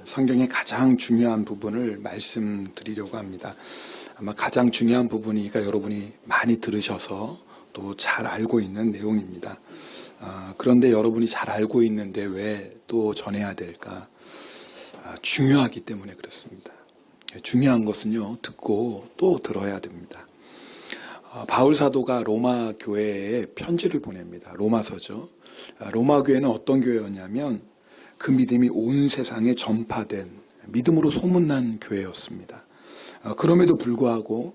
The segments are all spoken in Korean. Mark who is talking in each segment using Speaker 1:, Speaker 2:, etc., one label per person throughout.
Speaker 1: 성경의 가장 중요한 부분을 말씀드리려고 합니다. 아마 가장 중요한 부분이니까 여러분이 많이 들으셔서 또 잘 알고 있는 내용입니다. 그런데 여러분이 잘 알고 있는데 왜 또 전해야 될까? 중요하기 때문에 그렇습니다. 중요한 것은요, 듣고 또 들어야 됩니다. 바울 사도가 로마 교회에 편지를 보냅니다. 로마서죠. 로마 교회는 어떤 교회였냐면 그 믿음이 온 세상에 전파된 믿음으로 소문난 교회였습니다. 그럼에도 불구하고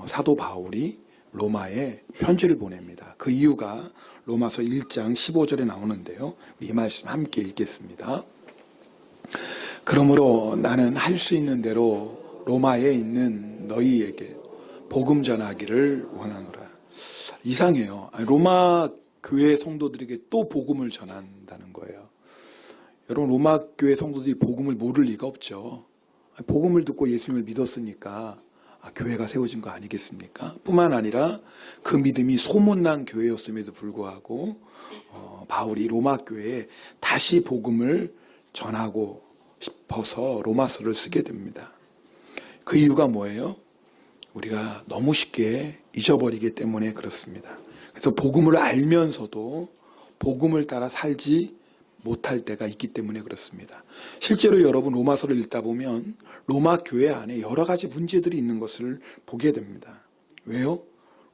Speaker 1: 사도 바울이 로마에 편지를 보냅니다. 그 이유가 로마서 1장 15절에 나오는데요. 이 말씀 함께 읽겠습니다. 그러므로 나는 할 수 있는 대로 로마에 있는 너희에게 복음 전하기를 원하노라. 이상해요. 로마 교회 성도들에게 또 복음을 전한다는 거예요. 여러분, 로마 교회 성도들이 복음을 모를 리가 없죠. 복음을 듣고 예수님을 믿었으니까 교회가 세워진 거 아니겠습니까? 뿐만 아니라 그 믿음이 소문난 교회였음에도 불구하고 바울이 로마 교회에 다시 복음을 전하고 싶어서 로마서를 쓰게 됩니다. 그 이유가 뭐예요? 우리가 너무 쉽게 잊어버리기 때문에 그렇습니다. 그래서 복음을 알면서도 복음을 따라 살지 못할 때가 있기 때문에 그렇습니다. 실제로 여러분 로마서를 읽다 보면 로마 교회 안에 여러 가지 문제들이 있는 것을 보게 됩니다. 왜요?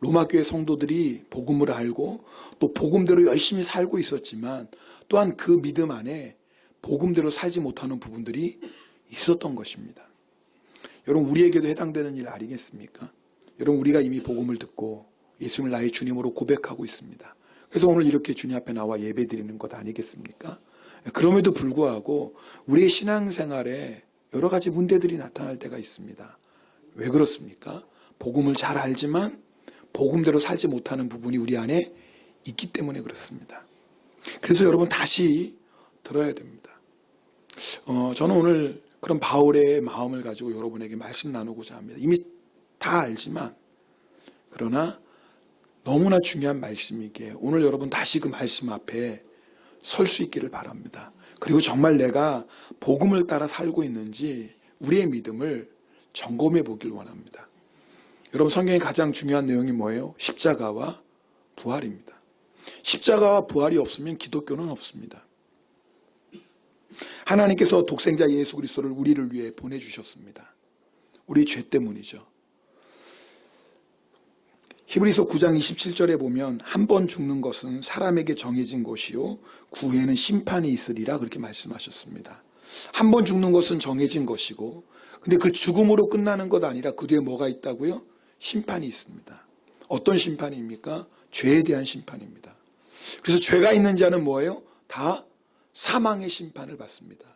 Speaker 1: 로마 교회 성도들이 복음을 알고 또 복음대로 열심히 살고 있었지만 또한 그 믿음 안에 복음대로 살지 못하는 부분들이 있었던 것입니다. 여러분, 우리에게도 해당되는 일 아니겠습니까? 여러분, 우리가 이미 복음을 듣고 예수님을 나의 주님으로 고백하고 있습니다. 그래서 오늘 이렇게 주님 앞에 나와 예배 드리는 것 아니겠습니까? 그럼에도 불구하고 우리의 신앙생활에 여러 가지 문제들이 나타날 때가 있습니다. 왜 그렇습니까? 복음을 잘 알지만 복음대로 살지 못하는 부분이 우리 안에 있기 때문에 그렇습니다. 그래서 여러분 다시 들어야 됩니다. 저는 오늘 그런 바울의 마음을 가지고 여러분에게 말씀 나누고자 합니다. 이미 다 알지만 그러나 너무나 중요한 말씀이기에 오늘 여러분 다시 그 말씀 앞에 설 수 있기를 바랍니다. 그리고 정말 내가 복음을 따라 살고 있는지 우리의 믿음을 점검해 보길 원합니다. 여러분, 성경의 가장 중요한 내용이 뭐예요? 십자가와 부활입니다. 십자가와 부활이 없으면 기독교는 없습니다. 하나님께서 독생자 예수 그리스도를 우리를 위해 보내주셨습니다. 우리 죄 때문이죠. 히브리서 9장 27절에 보면 한 번 죽는 것은 사람에게 정해진 것이요 그 후에는 심판이 있으리라 그렇게 말씀하셨습니다. 한 번 죽는 것은 정해진 것이고 근데 그 죽음으로 끝나는 것 아니라 그 뒤에 뭐가 있다고요? 심판이 있습니다. 어떤 심판입니까? 죄에 대한 심판입니다. 그래서 죄가 있는 자는 뭐예요? 다 사망의 심판을 받습니다.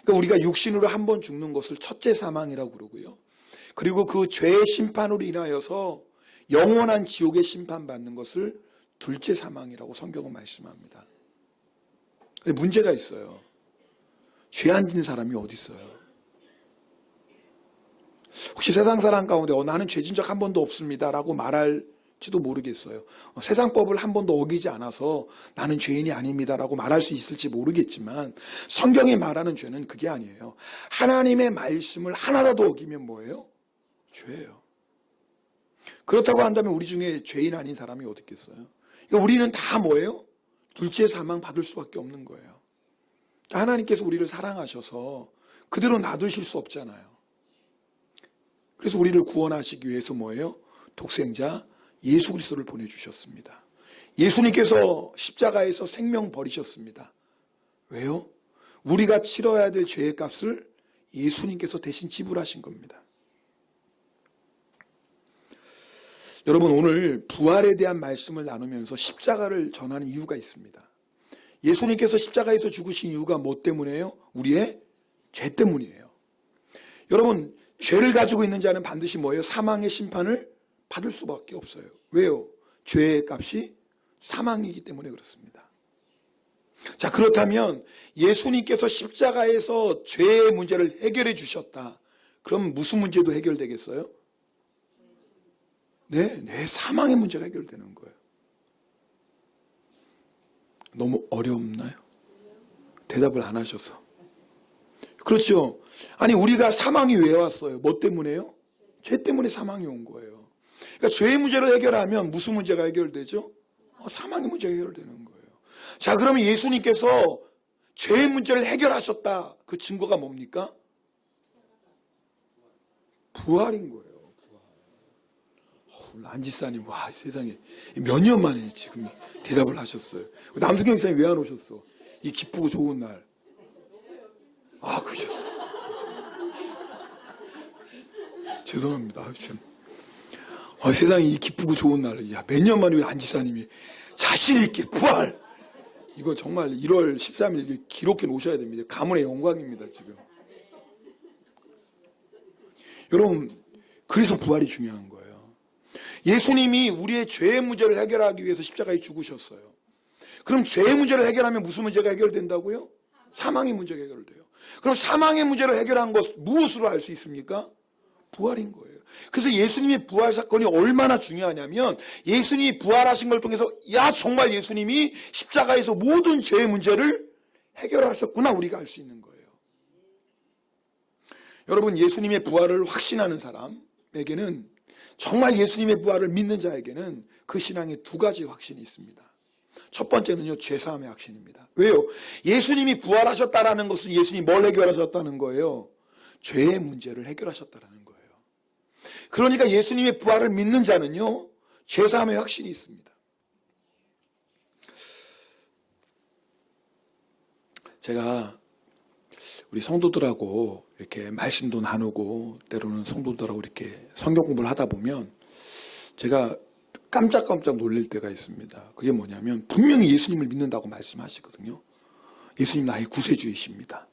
Speaker 1: 그러니까 우리가 육신으로 한 번 죽는 것을 첫째 사망이라고 그러고요. 그리고 그 죄의 심판으로 인하여서 영원한 지옥의 심판받는 것을 둘째 사망이라고 성경은 말씀합니다. 근데 문제가 있어요. 죄 안 지은 사람이 어디 있어요? 혹시 세상 사람 가운데 나는 죄진 적 한 번도 없습니다 라고 말할지도 모르겠어요. 세상법을 한 번도 어기지 않아서 나는 죄인이 아닙니다 라고 말할 수 있을지 모르겠지만 성경이 말하는 죄는 그게 아니에요. 하나님의 말씀을 하나라도 어기면 뭐예요? 죄예요. 그렇다고 한다면 우리 중에 죄인 아닌 사람이 어디 있겠어요? 그러니까 우리는 다 뭐예요? 둘째 사망 받을 수밖에 없는 거예요. 하나님께서 우리를 사랑하셔서 그대로 놔두실 수 없잖아요. 그래서 우리를 구원하시기 위해서 뭐예요? 독생자 예수 그리스도를 보내주셨습니다. 예수님께서 십자가에서 생명 버리셨습니다. 왜요? 우리가 치러야 될 죄의 값을 예수님께서 대신 지불하신 겁니다. 여러분, 오늘 부활에 대한 말씀을 나누면서 십자가를 전하는 이유가 있습니다. 예수님께서 십자가에서 죽으신 이유가 뭐 때문이에요? 우리의 죄 때문이에요. 여러분, 죄를 가지고 있는 자는 반드시 뭐예요? 사망의 심판을 받을 수밖에 없어요. 왜요? 죄의 값이 사망이기 때문에 그렇습니다. 자, 그렇다면 예수님께서 십자가에서 죄의 문제를 해결해 주셨다. 그럼 무슨 문제도 해결되겠어요? 내 사망의 문제가 해결되는 거예요. 너무 어렵나요? 대답을 안 하셔서. 그렇죠. 아니 우리가 사망이 왜 왔어요? 뭐 때문에요? 죄 때문에 사망이 온 거예요. 그러니까 죄의 문제를 해결하면 무슨 문제가 해결되죠? 사망의 문제가 해결되는 거예요. 자, 그러면 예수님께서 죄의 문제를 해결하셨다. 그 증거가 뭡니까? 부활인 거예요. 부활. 안지사님, 와, 세상에 몇 년 만에 지금 대답을 하셨어요. 남수경 목사님 왜 안 오셨어? 이 기쁘고 좋은 날. 아, 그러셨어. 죄송합니다. 참. 세상에 이 기쁘고 좋은 날. 야, 몇 년 만에 안지사님이 자신있게 부활. 이거 정말 1월 13일 기록해 놓으셔야 됩니다. 가문의 영광입니다, 지금. 여러분, 그래서 부활이 중요한 거예요. 예수님이 우리의 죄의 문제를 해결하기 위해서 십자가에 죽으셨어요. 그럼 죄의 문제를 해결하면 무슨 문제가 해결된다고요? 사망의 문제가 해결돼요. 그럼 사망의 문제를 해결한 것 무엇으로 알 수 있습니까? 부활인 거예요. 그래서 예수님의 부활 사건이 얼마나 중요하냐면 예수님이 부활하신 걸 통해서 야 정말 예수님이 십자가에서 모든 죄의 문제를 해결하셨구나 우리가 알 수 있는 거예요. 여러분 예수님의 부활을 확신하는 사람에게는 정말 예수님의 부활을 믿는 자에게는 그 신앙에 두 가지 확신이 있습니다. 첫 번째는요 죄사함의 확신입니다. 왜요? 예수님이 부활하셨다라는 것은 예수님이 뭘 해결하셨다는 거예요? 죄의 문제를 해결하셨다라는 거예요. 그러니까 예수님의 부활을 믿는 자는요 죄사함의 확신이 있습니다. 제가 우리 성도들하고 이렇게 말씀도 나누고 때로는 성도들하고 이렇게 성경 공부를 하다 보면 제가 깜짝깜짝 놀랄 때가 있습니다. 그게 뭐냐면 분명히 예수님을 믿는다고 말씀하시거든요. 예수님 나의 구세주이십니다.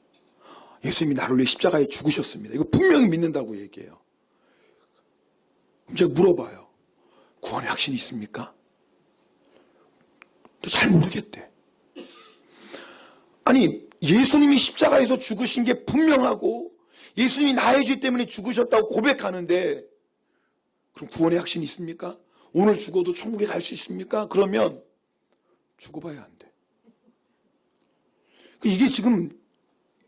Speaker 1: 예수님이 나를 위해 십자가에 죽으셨습니다. 이거 분명히 믿는다고 얘기해요. 그럼 제가 물어봐요. 구원의 확신이 있습니까? 잘 모르겠대. 아니 예수님이 십자가에서 죽으신 게 분명하고 예수님이 나의 죄 때문에 죽으셨다고 고백하는데 그럼 구원의 확신이 있습니까? 오늘 죽어도 천국에 갈 수 있습니까? 그러면 죽어봐야 안 돼. 이게 지금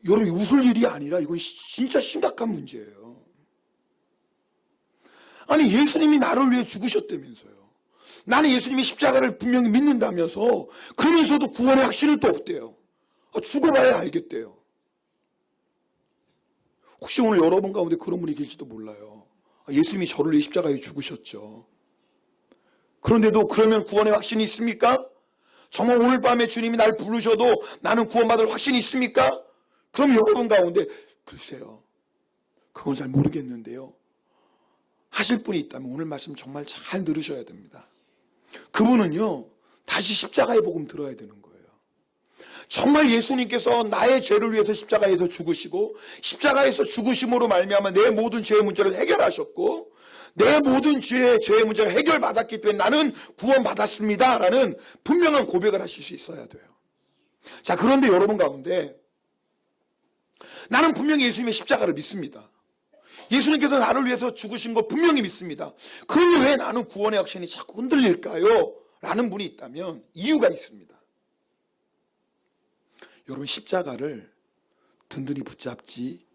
Speaker 1: 여러분 웃을 일이 아니라 이건 진짜 심각한 문제예요. 아니 예수님이 나를 위해 죽으셨다면서요. 나는 예수님이 십자가를 분명히 믿는다면서 그러면서도 구원의 확신은 또 없대요. 죽어봐야 알겠대요. 혹시 오늘 여러분 가운데 그런 분이 계실지도 몰라요. 예수님이 저를 위해 십자가에 죽으셨죠. 그런데도 그러면 구원의 확신이 있습니까? 정말 오늘 밤에 주님이 날 부르셔도 나는 구원받을 확신이 있습니까? 그럼 여러분 가운데 글쎄요. 그건 잘 모르겠는데요. 하실 분이 있다면 오늘 말씀 정말 잘 들으셔야 됩니다. 그분은요. 다시 십자가의 복음 들어야 되는 거예요. 정말 예수님께서 나의 죄를 위해서 십자가에서 죽으시고 십자가에서 죽으심으로 말미암아 내 모든 죄의 문제를 해결하셨고 내 모든 죄의 문제가 해결받았기 때문에 나는 구원받았습니다 라는 분명한 고백을 하실 수 있어야 돼요. 자, 그런데 여러분 가운데 나는 분명히 예수님의 십자가를 믿습니다. 예수님께서 나를 위해서 죽으신 거 분명히 믿습니다. 그런데 왜 나는 구원의 확신이 자꾸 흔들릴까요? 라는 분이 있다면 이유가 있습니다. 여러분 십자가를 든든히 붙잡지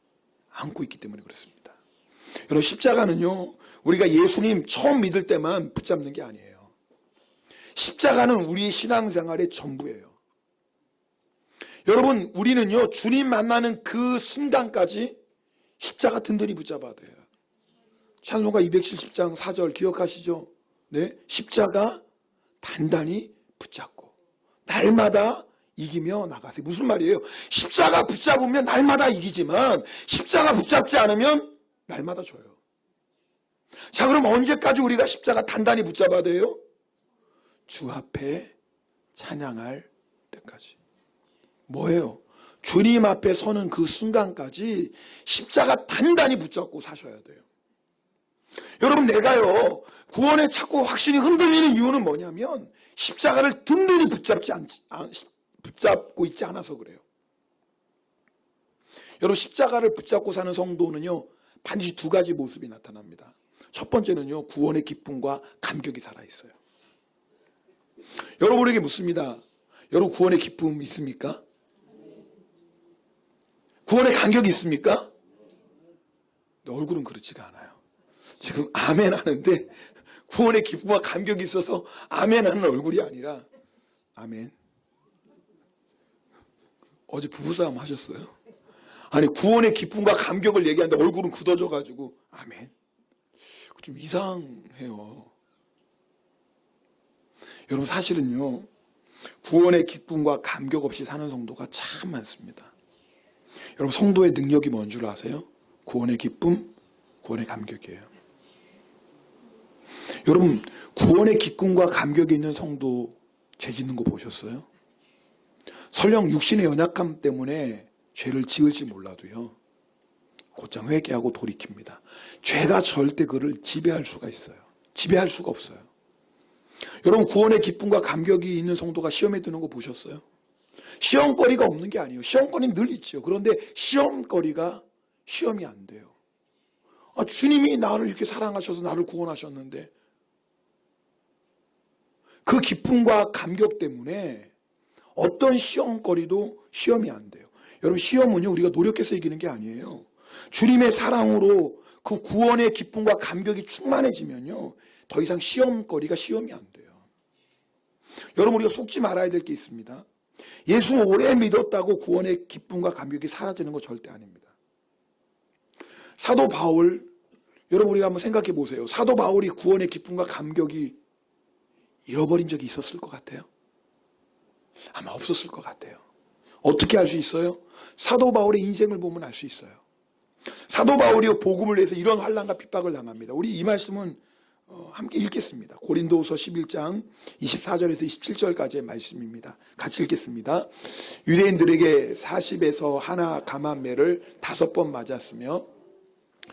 Speaker 1: 않고 있기 때문에 그렇습니다. 여러분 십자가는요 우리가 예수님 처음 믿을 때만 붙잡는 게 아니에요. 십자가는 우리의 신앙생활의 전부예요. 여러분 우리는요 주님 만나는 그 순간까지 십자가 든든히 붙잡아야 돼요. 찬송가 270장 4절 기억하시죠? 네, 십자가 단단히 붙잡고 날마다 이기며 나가세요. 무슨 말이에요? 십자가 붙잡으면 날마다 이기지만 십자가 붙잡지 않으면 날마다 져요. 자, 그럼 언제까지 우리가 십자가 단단히 붙잡아야 돼요? 주 앞에 찬양할 때까지. 뭐예요? 주님 앞에 서는 그 순간까지 십자가 단단히 붙잡고 사셔야 돼요. 여러분 내가요 구원에 자꾸 확신이 흔들리는 이유는 뭐냐면 십자가를 든든히 붙잡고 있지 않아서 그래요. 여러분 십자가를 붙잡고 사는 성도는요 반드시 두 가지 모습이 나타납니다. 첫 번째는요 구원의 기쁨과 감격이 살아있어요. 여러분에게 묻습니다. 여러분 구원의 기쁨 있습니까? 구원의 감격이 있습니까? 내 얼굴은 그렇지가 않아요. 지금 아멘 하는데 구원의 기쁨과 감격이 있어서 아멘 하는 얼굴이 아니라 아멘. 어제 부부싸움 하셨어요? 아니 구원의 기쁨과 감격을 얘기하는데 얼굴은 굳어져가지고 아멘. 좀 이상해요. 여러분 사실은요 구원의 기쁨과 감격 없이 사는 성도가 참 많습니다. 여러분 성도의 능력이 뭔 줄 아세요? 구원의 기쁨, 구원의 감격이에요. 여러분 구원의 기쁨과 감격이 있는 성도 죄 짓는 거 보셨어요? 설령 육신의 연약함 때문에 죄를 지을지 몰라도요 곧장 회개하고 돌이킵니다. 죄가 절대 그를 지배할 수가 있어요. 지배할 수가 없어요. 여러분 구원의 기쁨과 감격이 있는 성도가 시험에 드는 거 보셨어요? 시험거리가 없는 게 아니에요. 시험거리는 늘 있죠. 그런데 시험거리가 시험이 안 돼요. 주님이 나를 이렇게 사랑하셔서 나를 구원하셨는데 그 기쁨과 감격 때문에 어떤 시험거리도 시험이 안 돼요. 여러분 시험은요 우리가 노력해서 이기는 게 아니에요. 주님의 사랑으로 그 구원의 기쁨과 감격이 충만해지면요 더 이상 시험거리가 시험이 안 돼요. 여러분 우리가 속지 말아야 될 게 있습니다. 예수 오래 믿었다고 구원의 기쁨과 감격이 사라지는 거 절대 아닙니다. 사도 바울 여러분 우리가 한번 생각해 보세요. 사도 바울이 구원의 기쁨과 감격이 잃어버린 적이 있었을 것 같아요? 아마 없었을 것 같아요. 어떻게 알 수 있어요? 사도 바울의 인생을 보면 알 수 있어요. 사도 바울이 복음을 위해서 이런 환난과 핍박을 당합니다. 우리 이 말씀은 함께 읽겠습니다. 고린도후서 11장 24절에서 27절까지의 말씀입니다. 같이 읽겠습니다. 유대인들에게 40에서 하나 감한매를 5번 맞았으며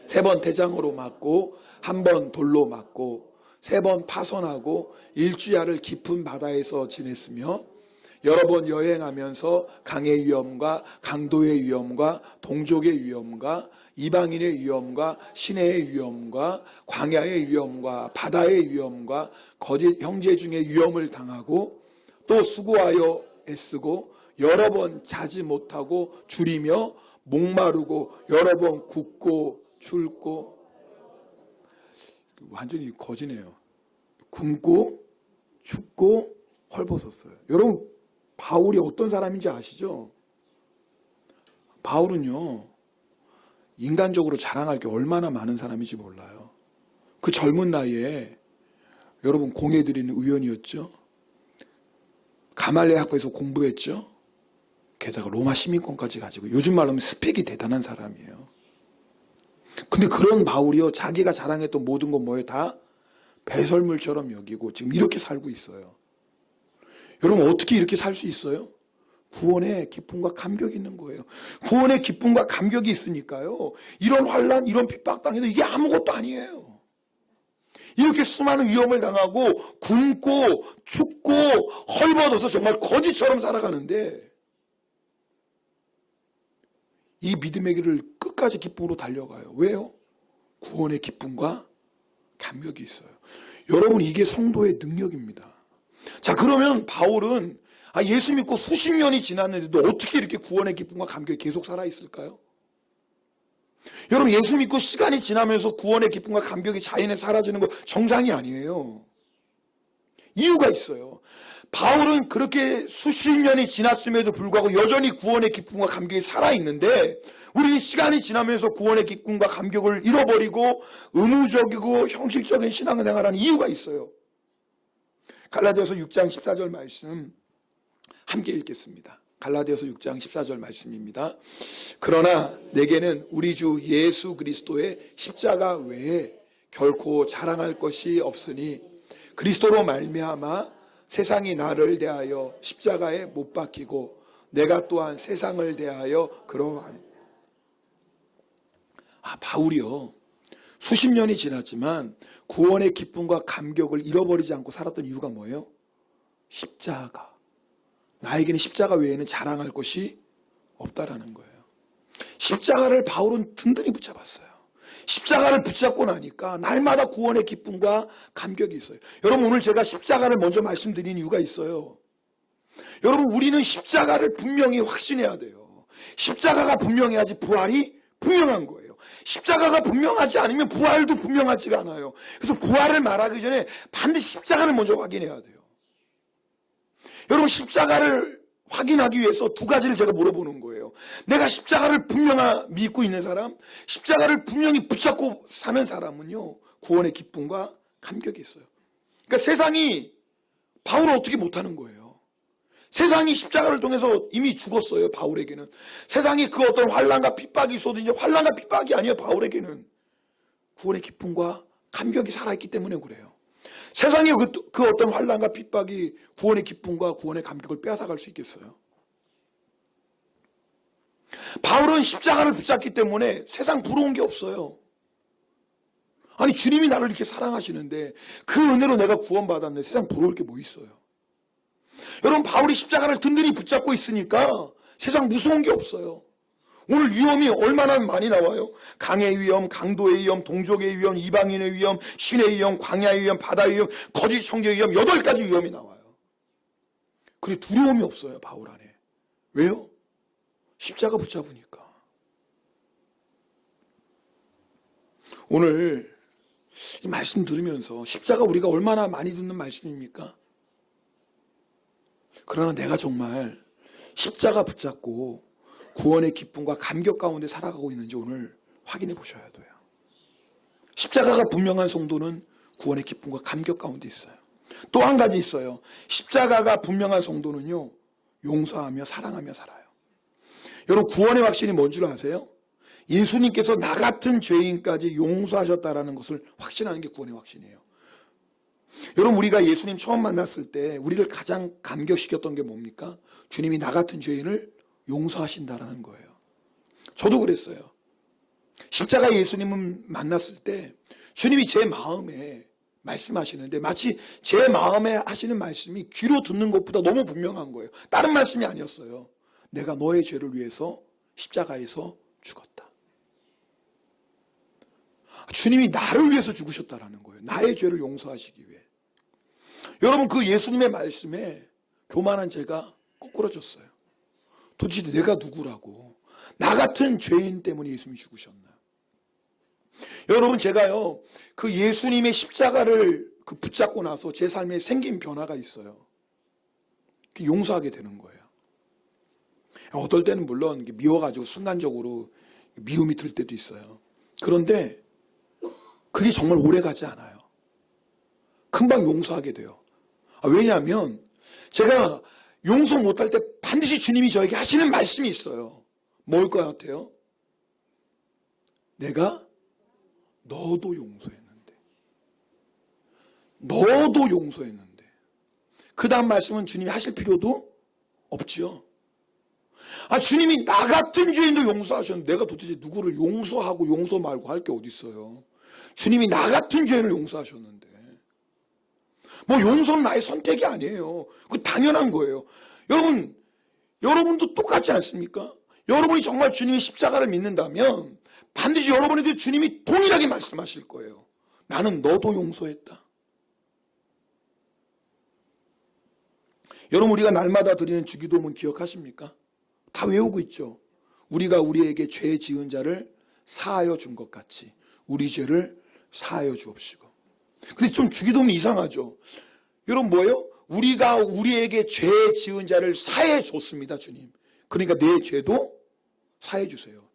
Speaker 1: 3번 대장으로 맞고 1번 돌로 맞고 3번 파선하고 일주야를 깊은 바다에서 지냈으며 여러 번 여행하면서 강의 위험과 강도의 위험과 동족의 위험과 이방인의 위험과 시내의 위험과 광야의 위험과 바다의 위험과 거짓 형제 중에 위험을 당하고 또 수고하여 애쓰고 여러 번 자지 못하고 줄이며 목마르고 여러 번 굽고 춥고 완전히 거지네요. 굶고 춥고 헐벗었어요. 여러분 바울이 어떤 사람인지 아시죠? 바울은요 인간적으로 자랑할 게 얼마나 많은 사람인지 몰라요. 그 젊은 나이에 여러분 공회드리는 의원이었죠. 가말레 학교에서 공부했죠. 게다가 로마 시민권까지 가지고 요즘 말로 하면 스펙이 대단한 사람이에요. 근데 그런 바울이요 자기가 자랑했던 모든 건 뭐예요? 다 배설물처럼 여기고 지금 이렇게 살고 있어요. 여러분 어떻게 이렇게 살 수 있어요? 구원의 기쁨과 감격이 있는 거예요. 구원의 기쁨과 감격이 있으니까요 이런 환난 이런 핍박당해도 이게 아무것도 아니에요. 이렇게 수많은 위험을 당하고 굶고 춥고 헐벗어서 정말 거지처럼 살아가는데 이 믿음의 길을 끝까지 기쁨으로 달려가요. 왜요? 구원의 기쁨과 감격이 있어요. 여러분 이게 성도의 능력입니다. 자 그러면 바울은 예수 믿고 수십 년이 지났는데도 어떻게 이렇게 구원의 기쁨과 감격이 계속 살아있을까요? 여러분 예수 믿고 시간이 지나면서 구원의 기쁨과 감격이 자연에 사라지는 거 정상이 아니에요. 이유가 있어요. 바울은 그렇게 수십 년이 지났음에도 불구하고 여전히 구원의 기쁨과 감격이 살아있는데 우리는 시간이 지나면서 구원의 기쁨과 감격을 잃어버리고 의무적이고 형식적인 신앙생활을 하는 이유가 있어요. 갈라디아서 6장 14절 말씀 함께 읽겠습니다. 갈라디아서 6장 14절 말씀입니다. 그러나 내게는 우리 주 예수 그리스도의 십자가 외에 결코 자랑할 것이 없으니 그리스도로 말미암아 세상이 나를 대하여 십자가에 못 박히고 내가 또한 세상을 대하여 그러하니. 바울이요 수십 년이 지났지만 구원의 기쁨과 감격을 잃어버리지 않고 살았던 이유가 뭐예요? 십자가. 나에게는 십자가 외에는 자랑할 것이 없다라는 거예요. 십자가를 바울은 든든히 붙잡았어요. 십자가를 붙잡고 나니까 날마다 구원의 기쁨과 감격이 있어요. 여러분 오늘 제가 십자가를 먼저 말씀드린 이유가 있어요. 여러분 우리는 십자가를 분명히 확신해야 돼요. 십자가가 분명해야지 부활이 분명한 거예요. 십자가가 분명하지 않으면 부활도 분명하지가 않아요. 그래서 부활을 말하기 전에 반드시 십자가를 먼저 확인해야 돼요. 여러분, 십자가를 확인하기 위해서 두 가지를 제가 물어보는 거예요. 내가 십자가를 분명히 믿고 있는 사람, 십자가를 분명히 붙잡고 사는 사람은요, 구원의 기쁨과 감격이 있어요. 그러니까 세상이 바울을 어떻게 못하는 거예요. 세상이 십자가를 통해서 이미 죽었어요. 바울에게는. 세상이 그 어떤 환난과 핍박이 있어도 이제 환난과 핍박이 아니에요. 바울에게는 구원의 기쁨과 감격이 살아있기 때문에 그래요. 세상의 그 어떤 환난과 핍박이 구원의 기쁨과 구원의 감격을 빼앗아갈 수 있겠어요? 바울은 십자가를 붙잡기 때문에 세상 부러운 게 없어요. 아니, 주님이 나를 이렇게 사랑하시는데 그 은혜로 내가 구원받았는데 세상 부러울 게 뭐 있어요? 여러분, 바울이 십자가를 든든히 붙잡고 있으니까 세상 무서운 게 없어요. 오늘 위험이 얼마나 많이 나와요. 강의 위험, 강도의 위험, 동족의 위험, 이방인의 위험, 신의 위험, 광야의 위험, 바다의 위험, 거짓 성경의 위험, 8가지 위험이 나와요. 그리고 두려움이 없어요, 바울 안에. 왜요? 십자가 붙잡으니까. 오늘 이 말씀 들으면서 십자가 우리가 얼마나 많이 듣는 말씀입니까? 그러나 내가 정말 십자가 붙잡고 구원의 기쁨과 감격 가운데 살아가고 있는지 오늘 확인해 보셔야 돼요. 십자가가 분명한 성도는 구원의 기쁨과 감격 가운데 있어요. 또 한 가지 있어요. 십자가가 분명한 성도는요, 용서하며 사랑하며 살아요. 여러분, 구원의 확신이 뭔 줄 아세요? 예수님께서 나 같은 죄인까지 용서하셨다라는 것을 확신하는 게 구원의 확신이에요. 여러분, 우리가 예수님 처음 만났을 때 우리를 가장 감격시켰던 게 뭡니까? 주님이 나 같은 죄인을 용서하신다라는 거예요. 저도 그랬어요. 십자가 예수님을 만났을 때 주님이 제 마음에 말씀하시는데 마치 제 마음에 하시는 말씀이 귀로 듣는 것보다 너무 분명한 거예요. 다른 말씀이 아니었어요. 내가 너의 죄를 위해서 십자가에서 죽었다. 주님이 나를 위해서 죽으셨다라는 거예요. 나의 죄를 용서하시기 위해. 여러분, 그 예수님의 말씀에 교만한 제가 거꾸러졌어요. 도대체 내가 누구라고, 나 같은 죄인 때문에 예수님이 죽으셨나. 여러분, 제가요, 그 예수님의 십자가를 붙잡고 나서 제 삶에 생긴 변화가 있어요. 용서하게 되는 거예요. 어떨 때는 물론 미워가지고 순간적으로 미움이 들 때도 있어요. 그런데 그게 정말 오래 가지 않아요. 금방 용서하게 돼요. 왜냐하면 제가 용서 못할 때 반드시 주님이 저에게 하시는 말씀이 있어요. 뭘 것 같아요? 내가 너도 용서했는데. 너도 용서했는데. 그 다음 말씀은 주님이 하실 필요도 없지요. 주님이 나 같은 죄인도 용서하셨는데 내가 도대체 누구를 용서하고 용서 말고 할 게 어디 있어요. 주님이 나 같은 죄인을 용서하셨는데. 뭐 용서는 나의 선택이 아니에요. 그 당연한 거예요. 여러분도 똑같지 않습니까? 여러분이 정말 주님의 십자가를 믿는다면 반드시 여러분에게 주님이 동일하게 말씀하실 거예요. 나는 너도 용서했다. 여러분, 우리가 날마다 드리는 주기도문 기억하십니까? 다 외우고 있죠. 우리가 우리에게 죄 지은 자를 사하여 준 것 같이 우리 죄를 사하여 주옵시고. 근데 좀 주기도문이 이상하죠. 여러분, 뭐예요? 우리가 우리에게 죄 지은 자를 사해 줬습니다, 주님. 그러니까 내 죄도 사해 주세요.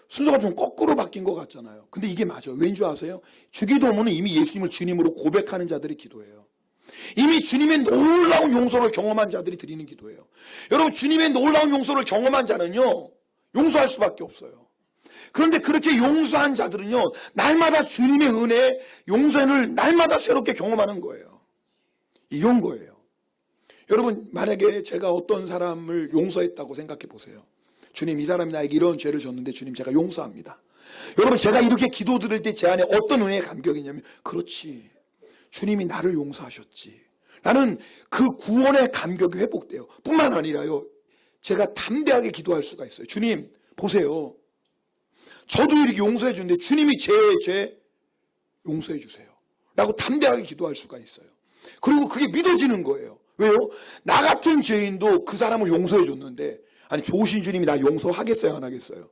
Speaker 1: 순서가 좀 거꾸로 바뀐 것 같잖아요. 근데 이게 맞아요. 왠 줄 아세요? 주기도문은 이미 예수님을 주님으로 고백하는 자들의 기도예요. 이미 주님의 놀라운 용서를 경험한 자들이 드리는 기도예요. 여러분, 주님의 놀라운 용서를 경험한 자는요, 용서할 수밖에 없어요. 그런데 그렇게 용서한 자들은요, 날마다 주님의 은혜, 용서를 날마다 새롭게 경험하는 거예요. 이런 거예요. 여러분, 만약에 제가 어떤 사람을 용서했다고 생각해 보세요. 주님, 이 사람이 나에게 이런 죄를 졌는데 주님, 제가 용서합니다. 여러분, 제가 이렇게 기도 드릴 때 제 안에 어떤 은혜의 감격이냐면, 그렇지, 주님이 나를 용서하셨지. 나는 그 구원의 감격이 회복돼요. 뿐만 아니라요, 제가 담대하게 기도할 수가 있어요. 주님, 보세요. 저도 이렇게 용서해 주는데 주님이 제 죄 용서해 주세요. 라고 담대하게 기도할 수가 있어요. 그리고 그게 믿어지는 거예요. 왜요? 나 같은 죄인도 그 사람을 용서해 줬는데, 아니 좋으신 주님이 나 용서하겠어요, 안 하겠어요?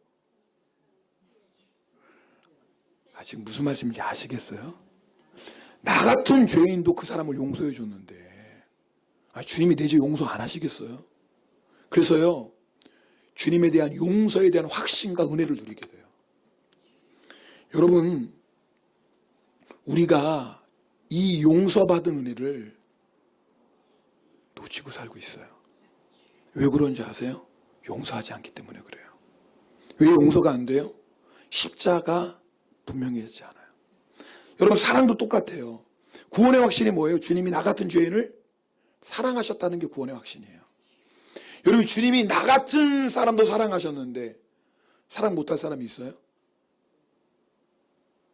Speaker 1: 지금 무슨 말씀인지 아시겠어요? 나 같은 죄인도 그 사람을 용서해 줬는데 주님이 내 죄 용서 안 하시겠어요? 그래서요, 주님에 대한 용서에 대한 확신과 은혜를 누리게 돼요. 여러분, 우리가 이 용서받은 은혜를 놓치고 살고 있어요. 왜 그런지 아세요? 용서하지 않기 때문에 그래요. 왜 용서가 안 돼요? 십자가 분명해지지 않아요. 여러분, 사랑도 똑같아요. 구원의 확신이 뭐예요? 주님이 나 같은 죄인을 사랑하셨다는 게 구원의 확신이에요. 여러분, 주님이 나 같은 사람도 사랑하셨는데 사랑 못할 사람이 있어요?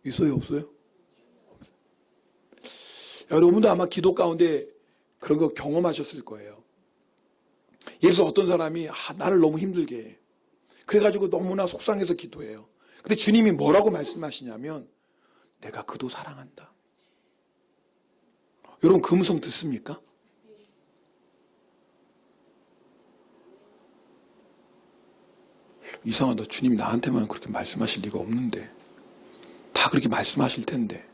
Speaker 1: 있어요, 없어요? 여러분도 아마 기도 가운데 그런 거 경험하셨을 거예요. 예를 들어서 어떤 사람이 나를 너무 힘들게 해. 그래가지고 너무나 속상해서 기도해요. 근데 주님이 뭐라고 말씀하시냐면 내가 그도 사랑한다. 여러분, 그 음성 듣습니까? 이상하다. 주님이 나한테만 그렇게 말씀하실 리가 없는데 다 그렇게 말씀하실 텐데.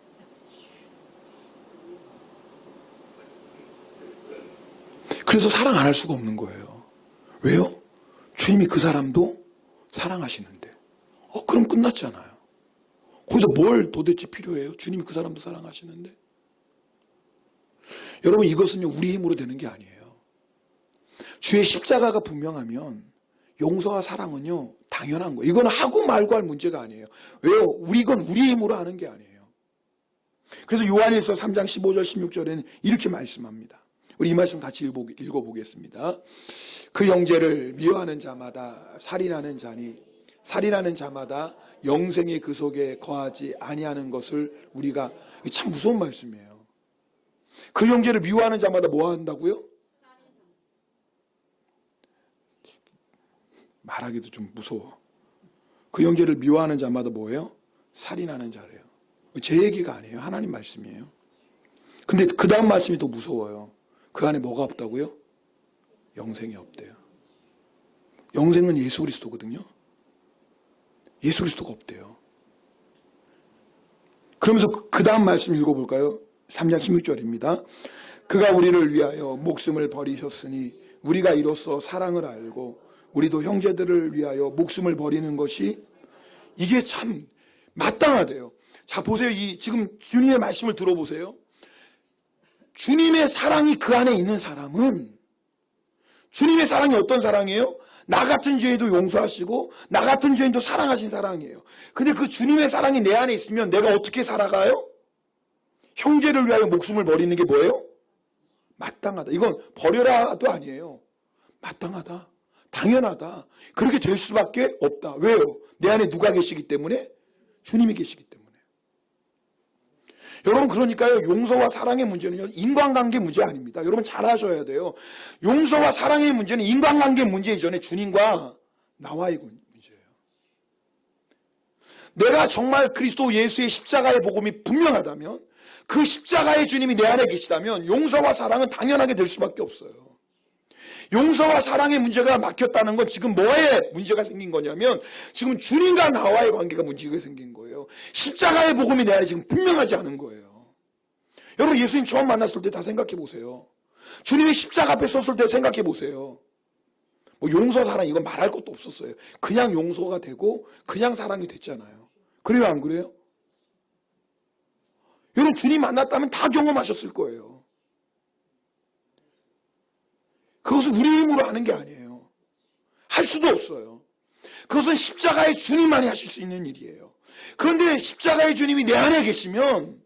Speaker 1: 그래서 사랑 안 할 수가 없는 거예요. 왜요? 주님이 그 사람도 사랑하시는데. 그럼 끝났잖아요. 거기다 뭘 도대체 필요해요? 주님이 그 사람도 사랑하시는데. 여러분, 이것은요, 우리 힘으로 되는 게 아니에요. 주의 십자가가 분명하면 용서와 사랑은요, 당연한 거예요. 이건 하고 말고 할 문제가 아니에요. 왜요? 이건 우리 힘으로 하는 게 아니에요. 그래서 요한일서 3장 15절 16절에는 이렇게 말씀합니다. 우리 이 말씀 같이 읽어보겠습니다. 그 형제를 미워하는 자마다 살인하는 자니 살인하는 자마다 영생의 그 속에 거하지 아니하는 것을 우리가, 참 무서운 말씀이에요. 그 형제를 미워하는 자마다 뭐 한다고요? 말하기도 좀 무서워. 그 형제를 미워하는 자마다 뭐예요? 살인하는 자래요. 제 얘기가 아니에요. 하나님 말씀이에요. 근데 그 다음 말씀이 더 무서워요. 그 안에 뭐가 없다고요? 영생이 없대요. 영생은 예수 그리스도거든요. 예수 그리스도가 없대요. 그러면서 그 다음 말씀 읽어볼까요? 3장 16절입니다. 그가 우리를 위하여 목숨을 버리셨으니 우리가 이로써 사랑을 알고 우리도 형제들을 위하여 목숨을 버리는 것이, 이게 참 마땅하대요. 자, 보세요. 지금 주님의 말씀을 들어보세요. 주님의 사랑이 그 안에 있는 사람은, 주님의 사랑이 어떤 사랑이에요? 나 같은 죄인도 용서하시고 나 같은 죄인도 사랑하신 사랑이에요. 근데 그 주님의 사랑이 내 안에 있으면 내가 어떻게 살아가요? 형제를 위하여 목숨을 버리는 게 뭐예요? 마땅하다. 이건 버려라도 아니에요. 마땅하다. 당연하다. 그렇게 될 수밖에 없다. 왜요? 내 안에 누가 계시기 때문에? 주님이 계시기 때문에. 여러분, 그러니까요, 용서와 사랑의 문제는요, 인간관계 문제 아닙니다. 여러분 잘 아셔야 돼요. 용서와 사랑의 문제는 인간관계 문제 이전에 주님과 나와의 문제예요. 내가 정말 그리스도 예수의 십자가의 복음이 분명하다면, 그 십자가의 주님이 내 안에 계시다면 용서와 사랑은 당연하게 될 수밖에 없어요. 용서와 사랑의 문제가 막혔다는 건 지금 뭐에 문제가 생긴 거냐면, 지금 주님과 나와의 관계가 문제가 생긴 거예요. 십자가의 복음이 내 안에 지금 분명하지 않은 거예요. 여러분, 예수님 처음 만났을 때 다 생각해 보세요. 주님이 십자가 앞에 섰을 때 생각해 보세요. 뭐 용서, 사랑 이건 말할 것도 없었어요. 그냥 용서가 되고 그냥 사랑이 됐잖아요. 그래요, 안 그래요? 여러분, 주님 만났다면 다 경험하셨을 거예요. 그것은 우리 힘으로 하는 게 아니에요. 할 수도 없어요. 그것은 십자가의 주님만이 하실 수 있는 일이에요. 그런데 십자가의 주님이 내 안에 계시면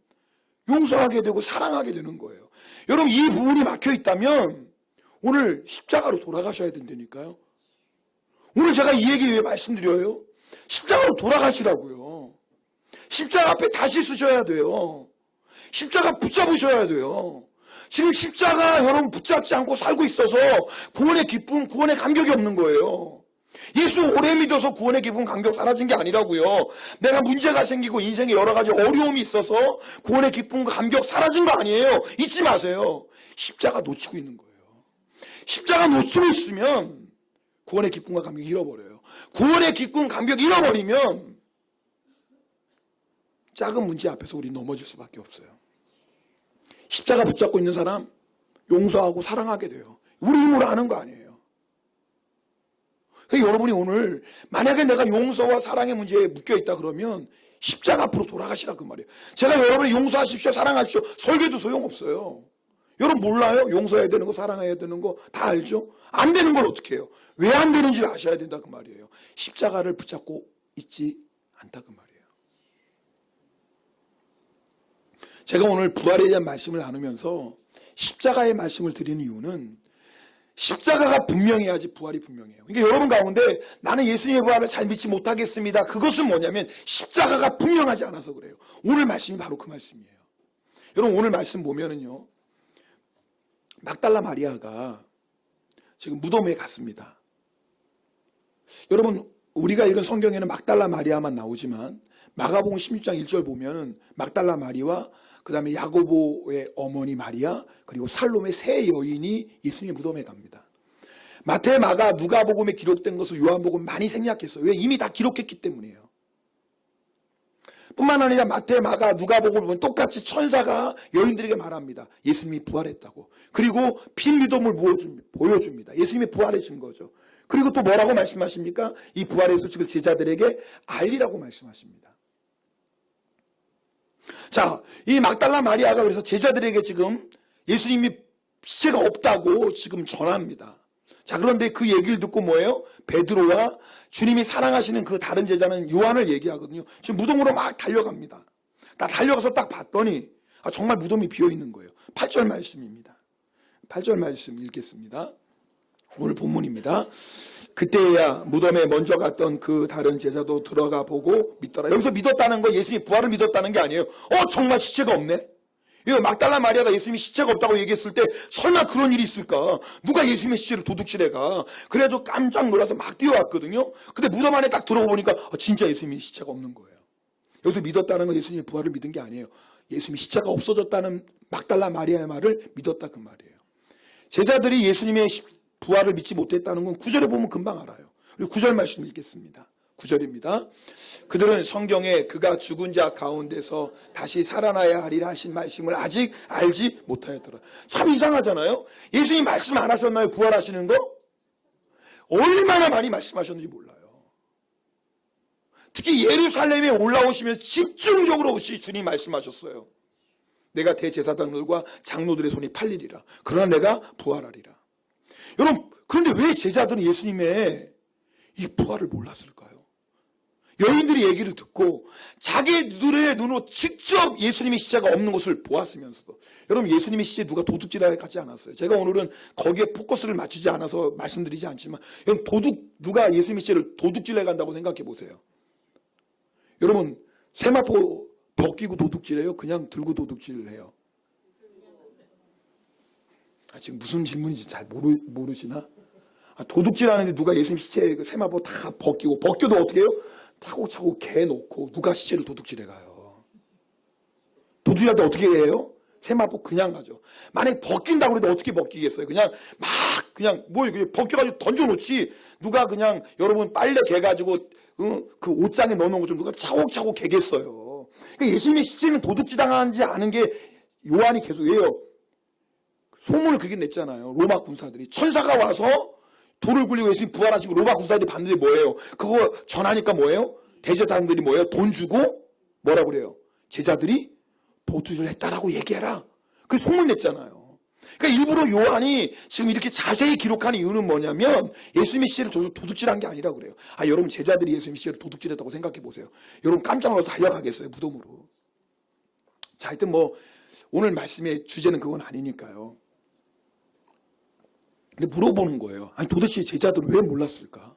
Speaker 1: 용서하게 되고 사랑하게 되는 거예요. 여러분, 이 부분이 막혀 있다면 오늘 십자가로 돌아가셔야 된다니까요. 오늘 제가 이 얘기 왜 말씀드려요? 십자가로 돌아가시라고요. 십자가 앞에 다시 서셔야 돼요. 십자가 붙잡으셔야 돼요. 지금 십자가 여러분 붙잡지 않고 살고 있어서 구원의 기쁨, 구원의 감격이 없는 거예요. 예수 오래 믿어서 구원의 기쁨, 감격 사라진 게 아니라고요. 내가 문제가 생기고 인생에 여러 가지 어려움이 있어서 구원의 기쁨, 감격 사라진 거 아니에요. 잊지 마세요. 십자가 놓치고 있는 거예요. 십자가 놓치고 있으면 구원의 기쁨과 감격 잃어버려요. 구원의 기쁨, 감격 잃어버리면 작은 문제 앞에서 우리 넘어질 수밖에 없어요. 십자가 붙잡고 있는 사람 용서하고 사랑하게 돼요. 우리 힘으로 하는 거 아니에요. 그러니까 여러분이 오늘 만약에 내가 용서와 사랑의 문제에 묶여있다 그러면 십자가 앞으로 돌아가시라 그 말이에요. 제가 여러분이 용서하십시오, 사랑하십시오 설교도 소용없어요. 여러분 몰라요? 용서해야 되는 거, 사랑해야 되는 거 다 알죠? 안 되는 걸 어떻게 해요? 왜 안 되는지를 아셔야 된다 그 말이에요. 십자가를 붙잡고 있지 않다 그 말이에요. 제가 오늘 부활에 대한 말씀을 나누면서 십자가의 말씀을 드리는 이유는 십자가가 분명해야지 부활이 분명해요. 그러니까 여러분 가운데 나는 예수님의 부활을 잘 믿지 못하겠습니다. 그것은 뭐냐면 십자가가 분명하지 않아서 그래요. 오늘 말씀이 바로 그 말씀이에요. 여러분 오늘 말씀 보면은요. 막달라 마리아가 지금 무덤에 갔습니다. 여러분 우리가 읽은 성경에는 막달라 마리아만 나오지만 마가복음 16장 1절 보면은 막달라 마리아와 그 다음에 야고보의 어머니 마리아 그리고 살롬의 세 여인이 예수님의 무덤에 갑니다. 마태, 마가, 누가복음에 기록된 것을 요한복음 많이 생략했어요. 왜? 이미 다 기록했기 때문이에요. 뿐만 아니라 마태, 마가, 누가복음을 보면 똑같이 천사가 여인들에게 말합니다. 예수님이 부활했다고. 그리고 빈 무덤을 보여줍니다. 예수님이 부활해진 거죠. 그리고 또 뭐라고 말씀하십니까? 이 부활의 소식을 제자들에게 알리라고 말씀하십니다. 자, 이 막달라 마리아가 그래서 제자들에게 지금 예수님이 시체가 없다고 지금 전합니다. 자, 그런데 그 얘기를 듣고 뭐예요? 베드로와 주님이 사랑하시는 그 다른 제자는 요한을 얘기하거든요. 지금 무덤으로 막 달려갑니다. 나 달려가서 딱 봤더니 정말 무덤이 비어있는 거예요. 8절 말씀입니다. 8절 말씀 읽겠습니다. 오늘 본문입니다. 그때야 무덤에 먼저 갔던 그 다른 제자도 들어가 보고 믿더라. 여기서 믿었다는 건 예수님이 부활을 믿었다는 게 아니에요. 정말 시체가 없네. 이거 막달라 마리아가 예수님이 시체가 없다고 얘기했을 때 설마 그런 일이 있을까? 누가 예수님의 시체를 도둑질해가? 그래도 깜짝 놀라서 막 뛰어왔거든요. 근데 무덤 안에 딱 들어가 보니까 진짜 예수님이 시체가 없는 거예요. 여기서 믿었다는 건 예수님의 부활을 믿은 게 아니에요. 예수님이 시체가 없어졌다는 막달라 마리아의 말을 믿었다 그 말이에요. 제자들이 예수님의 부활을 믿지 못했다는 건 9절에 보면 금방 알아요. 그리고 9절 말씀 읽겠습니다. 9절입니다. 그들은 성경에 그가 죽은 자 가운데서 다시 살아나야 하리라 하신 말씀을 아직 알지 못하였더라. 참 이상하잖아요. 예수님 말씀 안 하셨나요? 부활하시는 거? 얼마나 많이 말씀하셨는지 몰라요. 특히 예루살렘에 올라오시면서 집중적으로 주님 말씀하셨어요. 내가 대제사장들과 장로들의 손이 팔리리라. 그러나 내가 부활하리라. 여러분 그런데 왜 제자들은 예수님의 이 부활을 몰랐을까요? 여인들이 얘기를 듣고 자기들의 눈으로 직접 예수님의 시체가 없는 것을 보았으면서도 여러분 예수님의 시체에 누가 도둑질하러 가지 않았어요. 제가 오늘은 거기에 포커스를 맞추지 않아서 말씀드리지 않지만 여러분 누가 예수님의 시체를 도둑질해 간다고 생각해 보세요. 여러분 세마포 벗기고 도둑질해요? 그냥 들고 도둑질을 해요? 지금 무슨 질문인지 잘 모르시나? 도둑질하는데 누가 예수님 시체 세마포 다 벗겨도 어떻게 해요? 차곡차곡 개 놓고 누가 시체를 도둑질해 가요? 도둑질할 때 어떻게 해요? 세마포 그냥 가죠. 만약에 벗긴다고 그래도 어떻게 벗기겠어요? 그냥 벗겨가지고 던져놓지. 누가 그냥 여러분 빨래 개가지고 그 옷장에 넣어놓은 거 좀 누가 차곡차곡 개겠어요. 그러니까 예수님의 시체는 도둑질당하지 않은 게 요한이 계속 왜요? 소문을 그렇게 냈잖아요. 로마 군사들이 천사가 와서 돌을 굴리고 예수님 부활하시고 로마 군사들이 봤는데 뭐예요? 그거 전하니까 뭐예요? 대제사장들이 뭐예요? 돈 주고 뭐라고 그래요? 제자들이 도둑질을 했다라고 얘기해라. 그 소문 냈잖아요. 그러니까 일부러 요한이 지금 이렇게 자세히 기록하는 이유는 뭐냐면 예수님의 시체를 도둑질한 게 아니라 그래요. 여러분 제자들이 예수님의 시체를 도둑질했다고 생각해 보세요. 여러분 깜짝 놀라서 달려가겠어요 무덤으로. 자 하여튼 오늘 말씀의 주제는 그건 아니니까요. 근데 물어보는 거예요. 도대체 제자들은 왜 몰랐을까?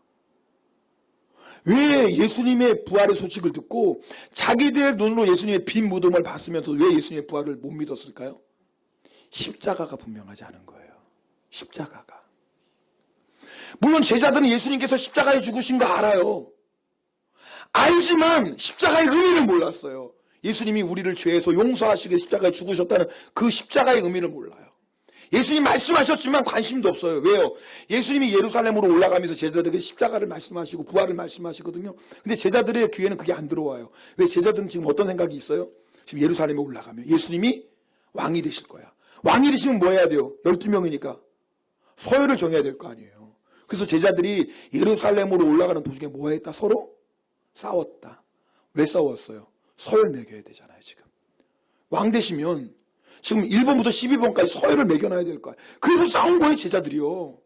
Speaker 1: 왜 예수님의 부활의 소식을 듣고 자기들 눈으로 예수님의 빈 무덤을 봤으면서 왜 예수님의 부활을 못 믿었을까요? 십자가가 분명하지 않은 거예요. 십자가가. 물론 제자들은 예수님께서 십자가에 죽으신 거 알아요. 알지만 십자가의 의미를 몰랐어요. 예수님이 우리를 죄에서 용서하시기 위해 십자가에 죽으셨다는 그 십자가의 의미를 몰라요. 예수님 말씀하셨지만 관심도 없어요. 왜요? 예수님이 예루살렘으로 올라가면서 제자들에게 십자가를 말씀하시고 부활을 말씀하시거든요. 근데 제자들의 귀에는 그게 안 들어와요. 왜? 제자들은 지금 어떤 생각이 있어요? 지금 예루살렘에 올라가면 예수님이 왕이 되실 거야. 왕이 되시면 뭐 해야 돼요? 12명이니까 서열을 정해야 될 거 아니에요. 그래서 제자들이 예루살렘으로 올라가는 도중에 뭐 했다? 서로 싸웠다. 왜 싸웠어요? 서열 매겨야 되잖아요. 지금 왕 되시면 지금 1번부터 12번까지 서열을 매겨놔야 될 거야. 그래서 싸운 거예요, 제자들이요.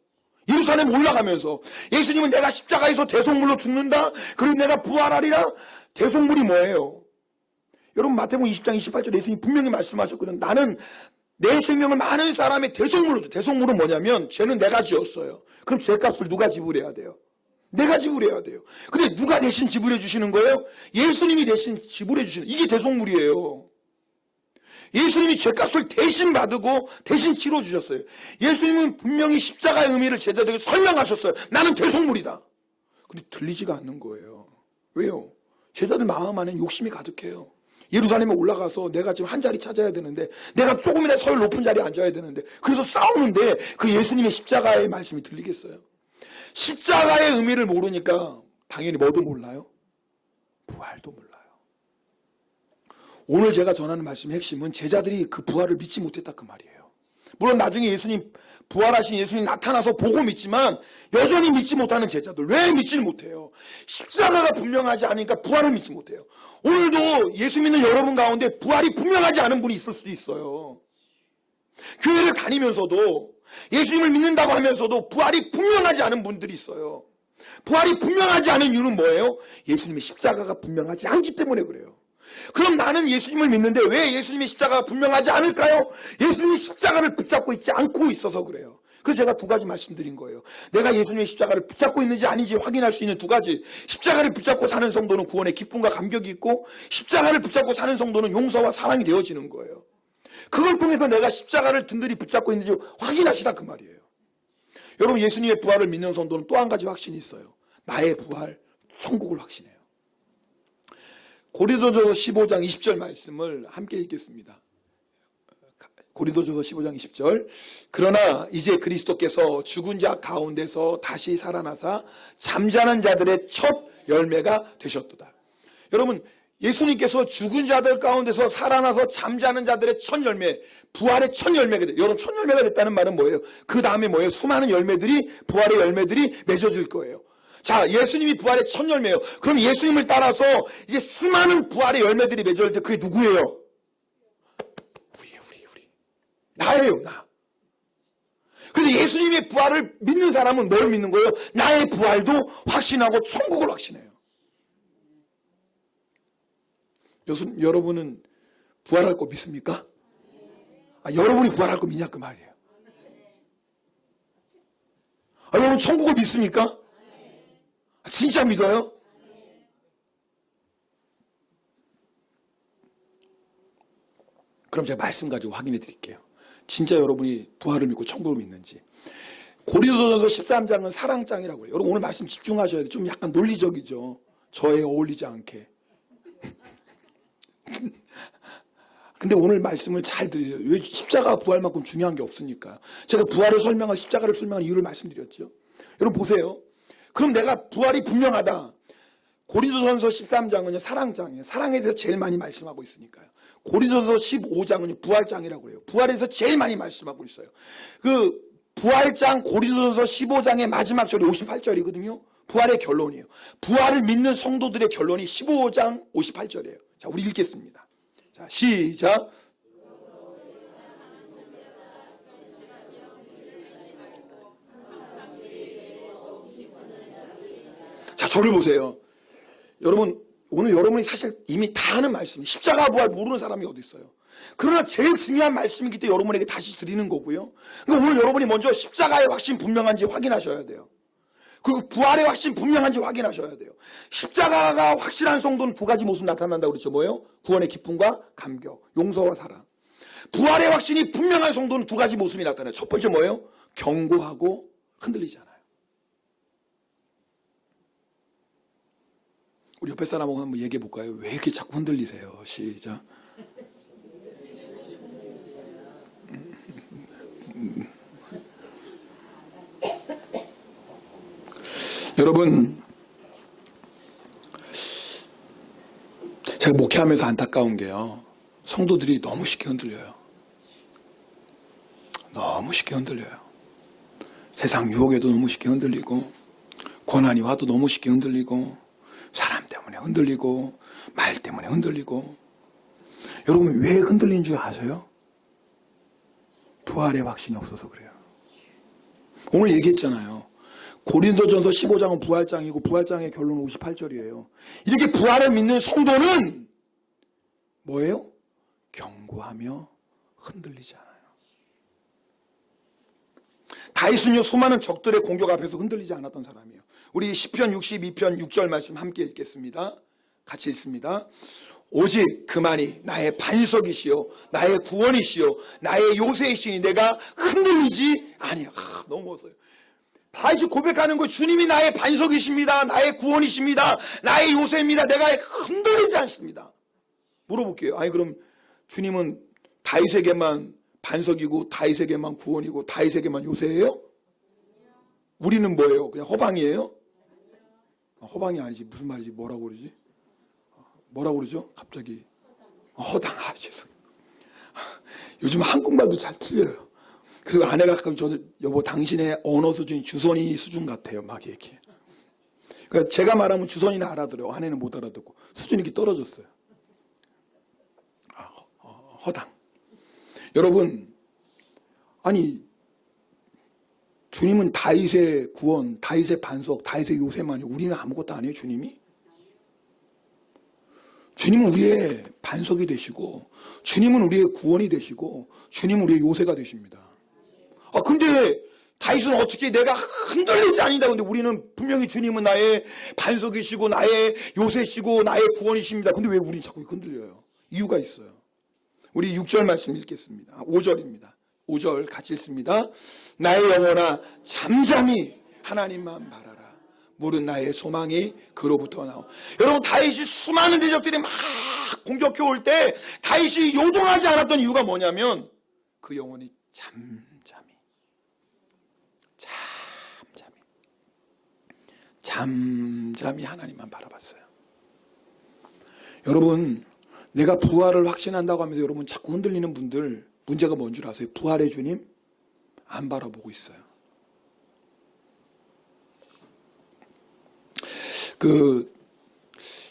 Speaker 1: 예루살렘 올라가면서 예수님은 내가 십자가에서 대속물로 죽는다. 그리고 내가 부활하리라. 대속물이 뭐예요? 여러분 마태복음 20장 28절 예수님이 분명히 말씀하셨거든. 나는 내 생명을 많은 사람의 대속물로 줘. 대속물은 뭐냐면 죄는 내가 지었어요. 그럼 죄값을 누가 지불해야 돼요? 내가 지불해야 돼요. 근데 누가 대신 지불해 주시는 거예요? 예수님이 대신 지불해 주시는, 이게 대속물이에요. 예수님이 죄값을 대신 받고 대신 치러주셨어요. 예수님은 분명히 십자가의 의미를 제자들에게 설명하셨어요. 나는 대속물이다. 근데 들리지가 않는 거예요. 왜요? 제자들 마음 안에 욕심이 가득해요. 예루살렘에 올라가서 내가 지금 한 자리 찾아야 되는데, 내가 조금이라도 서열 높은 자리에 앉아야 되는데, 그래서 싸우는데 그 예수님의 십자가의 말씀이 들리겠어요? 십자가의 의미를 모르니까 당연히 뭐도 몰라요? 부활도 몰라요. 오늘 제가 전하는 말씀의 핵심은 제자들이 그 부활을 믿지 못했다 그 말이에요. 물론 나중에 예수님, 부활하신 예수님 나타나서 보고 믿지만 여전히 믿지 못하는 제자들. 왜 믿지 못해요? 십자가가 분명하지 않으니까 부활을 믿지 못해요. 오늘도 예수 믿는 여러분 가운데 부활이 분명하지 않은 분이 있을 수도 있어요. 교회를 다니면서도 예수님을 믿는다고 하면서도 부활이 분명하지 않은 분들이 있어요. 부활이 분명하지 않은 이유는 뭐예요? 예수님의 십자가가 분명하지 않기 때문에 그래요. 그럼 나는 예수님을 믿는데 왜 예수님의 십자가가 분명하지 않을까요? 예수님의 십자가를 붙잡고 있지 않고 있어서 그래요. 그래서 제가 두 가지 말씀드린 거예요. 내가 예수님의 십자가를 붙잡고 있는지 아닌지 확인할 수 있는 두 가지. 십자가를 붙잡고 사는 성도는 구원의 기쁨과 감격이 있고, 십자가를 붙잡고 사는 성도는 용서와 사랑이 되어지는 거예요. 그걸 통해서 내가 십자가를 든든히 붙잡고 있는지 확인하시라 그 말이에요. 여러분, 예수님의 부활을 믿는 성도는 또 한 가지 확신이 있어요. 나의 부활, 천국을 확신해요. 고린도전서 15장 20절 말씀을 함께 읽겠습니다. 고린도전서 15장 20절. 그러나 이제 그리스도께서 죽은 자 가운데서 다시 살아나사 잠자는 자들의 첫 열매가 되셨도다. 여러분, 예수님께서 죽은 자들 가운데서 살아나서 잠자는 자들의 첫 열매, 부활의 첫 열매가 돼요. 여러분, 첫 열매가 됐다는 말은 뭐예요? 그 다음에 뭐예요? 수많은 열매들이, 부활의 열매들이 맺어질 거예요. 자, 예수님이 부활의 첫 열매예요. 그럼 예수님을 따라서 이제 수많은 부활의 열매들이 맺어질 때 그게 누구예요? 우리. 나예요, 나. 그래서 예수님의 부활을 믿는 사람은 뭘 믿는 거예요? 나의 부활도 확신하고 천국을 확신해요. 여러분은 부활할 거 믿습니까? 여러분이 부활할 거 믿냐 그 말이에요. 여러분 천국을 믿습니까? 진짜 믿어요? 그럼 제가 말씀 가지고 확인해 드릴게요. 진짜 여러분이 부활을 믿고 천국을 믿는지. 고린도전서 13장은 사랑장이라고 해요. 여러분 오늘 말씀 집중하셔야 돼요. 좀 약간 논리적이죠. 저에 어울리지 않게. 근데 오늘 말씀을 잘 들으세요. 왜 십자가 부활만큼 중요한 게 없으니까. 제가 부활을 설명하고 십자가를 설명하는 이유를 말씀드렸죠. 여러분 보세요. 그럼 내가 부활이 분명하다. 고린도전서 13장은요 사랑장이에요. 사랑에 대해서 제일 많이 말씀하고 있으니까요. 고린도전서 15장은요 부활장이라고 해요. 부활에서 제일 많이 말씀하고 있어요. 그 부활장 고린도전서 15장의 마지막 절이 58절이거든요. 부활의 결론이에요. 부활을 믿는 성도들의 결론이 15장 58절이에요. 자, 우리 읽겠습니다. 자, 시작. 자, 저를 보세요. 여러분, 오늘 여러분이 사실 이미 다 아는 말씀이에요. 십자가 부활 모르는 사람이 어디 있어요. 그러나 제일 중요한 말씀이기 때문에 여러분에게 다시 드리는 거고요. 그러니까 오늘 여러분이 먼저 십자가의 확신 분명한지 확인하셔야 돼요. 그리고 부활의 확신 분명한지 확인하셔야 돼요. 십자가가 확실한 성도는 두 가지 모습 나타난다고 그랬죠. 뭐예요? 구원의 기쁨과 감격, 용서와 사랑. 부활의 확신이 분명한 성도는 두 가지 모습이 나타나요. 첫 번째 뭐예요? 경고하고 흔들리지 않아요. 우리 옆에 사람하고 한번 얘기해 볼까요? 왜 이렇게 자꾸 흔들리세요? 시작. 여러분, 제가 목회하면서 안타까운 게요, 성도들이 너무 쉽게 흔들려요. 너무 쉽게 흔들려요. 세상 유혹에도 너무 쉽게 흔들리고, 고난이 와도 너무 쉽게 흔들리고, 사람 때문에 흔들리고, 말 때문에 흔들리고. 여러분, 왜 흔들리는 줄 아세요? 부활의 확신이 없어서 그래요. 오늘 얘기했잖아요. 고린도전서 15장은 부활장이고 부활장의 결론은 58절이에요. 이렇게 부활을 믿는 성도는 뭐예요? 견고하며 흔들리지 않아요. 다윗은요, 수많은 적들의 공격 앞에서 흔들리지 않았던 사람이에요. 우리 시편 62편 6절 말씀 함께 읽겠습니다. 같이 읽습니다. 오직 그만이 나의 반석이시요 나의 구원이시요 나의 요새이시니 내가 흔들리지 아니야. 너무 멋져요. 다시 고백하는 거, 주님이 나의 반석이십니다. 나의 구원이십니다. 나의 요새입니다. 내가 흔들리지 않습니다. 물어볼게요. 아니 그럼 주님은 다윗에게만 반석이고 다윗에게만 구원이고 다윗에게만 요새예요? 우리는 뭐예요? 그냥 허방이에요? 허방이 아니지. 무슨 말이지? 뭐라고 그러지? 뭐라고 그러죠? 갑자기 허당. 죄송해요. 요즘 한국말도 잘 틀려요. 그래서 아내가 가끔 저는 여보 당신의 언어 수준이 주선이 수준 같아요. 막 이렇게. 그러니까 제가 말하면 주선이는 알아들어요. 아내는 못 알아듣고 수준이 이렇게 떨어졌어요. 허당. 여러분, 아니 주님은 다윗의 구원, 다윗의 반석, 다윗의 요새만이 우리는 아무것도 아니에요. 주님은 우리의 반석이 되시고 주님은 우리의 구원이 되시고 주님은 우리의 요새가 되십니다. 근데 다윗은 어떻게 내가 흔들리지 않는다. 근데 우리는 분명히 주님은 나의 반석이시고 나의 요새시고 나의 구원이십니다. 근데 왜 우리는 자꾸 흔들려요? 이유가 있어요. 우리 6절 말씀 읽겠습니다. 5절입니다. 5절 같이 읽습니다. 나의 영혼아 잠잠히 하나님만 바라라. 모든 나의 소망이 그로부터 나오. 여러분, 다윗이 수많은 대적들이 막 공격해 올 때 다윗이 요동하지 않았던 이유가 뭐냐면 그 영혼이 잠잠히 하나님만 바라봤어요. 여러분, 내가 부활을 확신한다고 하면서 여러분 자꾸 흔들리는 분들, 문제가 뭔 줄 아세요? 부활의 주님 안 바라보고 있어요.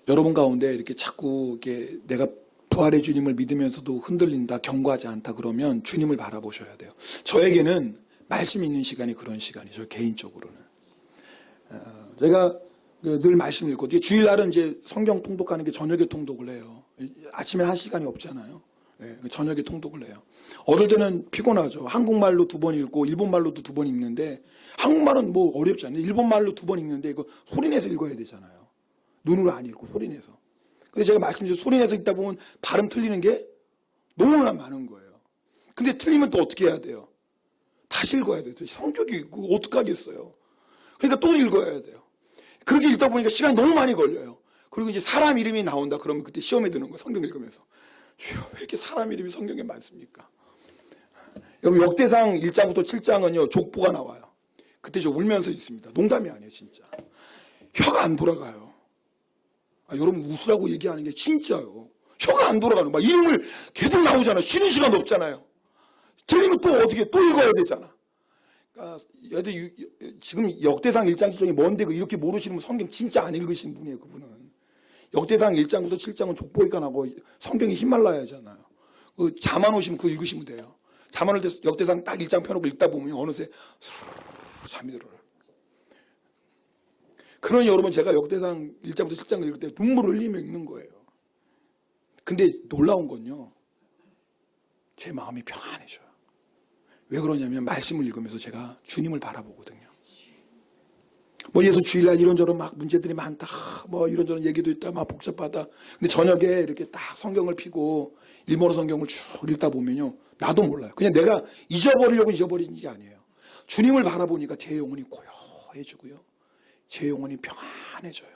Speaker 1: 여러분 가운데 이렇게 자꾸 이렇게 내가 부활의 주님을 믿으면서도 흔들린다, 견고하지 않다 그러면 주님을 바라보셔야 돼요. 저에게는 말씀 있는 시간이 그런 시간이죠. 개인적으로는. 제가 늘 말씀 읽거든요. 주일날은 이제 성경 통독하는 게 저녁에 통독을 해요. 아침에 할 시간이 없잖아요. 네, 저녁에 통독을 해요. 어떨 때는 피곤하죠. 한국말로 2번 읽고 일본말로도 2번 읽는데, 한국말은 뭐 어렵지 않아요. 일본말로 2번 읽는데 이거 소리내서 읽어야 되잖아요. 눈으로 안 읽고 소리내서. 근데 제가 말씀드린 소리내서 읽다 보면 발음 틀리는 게 너무나 많은 거예요. 근데 틀리면 또 어떻게 해야 돼요? 다시 읽어야 돼요. 성격이 어떡하겠어요. 그러니까 또 읽어야 돼요. 그렇게 읽다 보니까 시간이 너무 많이 걸려요. 그리고 이제 사람 이름이 나온다 그러면 그때 시험에 드는 거예요. 성경 읽으면서. 주여, 왜 이렇게 사람 이름이 성경에 많습니까? 여러분, 역대상 1장부터 7장은요 족보가 나와요. 그때 저 울면서 읽습니다. 농담이 아니에요. 진짜 혀가 안 돌아가요. 여러분 웃으라고 얘기하는 게 진짜요. 혀가 안 돌아가는 막 이름을 계속 나오잖아요. 쉬는 시간 없잖아요. 틀리면 또 어떻게 또 읽어야 되잖아. 그러니까 지금 역대상 1장 7장이 뭔데 이렇게 모르시는 분 성경 진짜 안 읽으신 분이에요. 그분은. 역대상 1장부터 7장은 족보기가 나고 성경이 히말라야 하잖아요. 자만 오시면 그거 읽으시면 돼요. 자만을 역대상 딱 1장 펴놓고 읽다 보면 어느새 스르르 잠이 들어요. 그러니 여러분, 제가 역대상 1장부터 7장을 읽을 때 눈물을 흘리며 읽는 거예요. 근데 놀라운 건요, 제 마음이 평안해져요. 왜 그러냐면 말씀을 읽으면서 제가 주님을 바라보거든요. 뭐 예수 주일날 이런저런 막 문제들이 많다, 뭐 이런저런 얘기도 있다, 막 복잡하다. 근데 저녁에 이렇게 딱 성경을 펴고 일본어 성경을 쭉 읽다 보면요, 나도 몰라요. 그냥 내가 잊어버리려고 잊어버리는 게 아니에요. 주님을 바라보니까 제 영혼이 고요해지고요, 제 영혼이 평안해져요.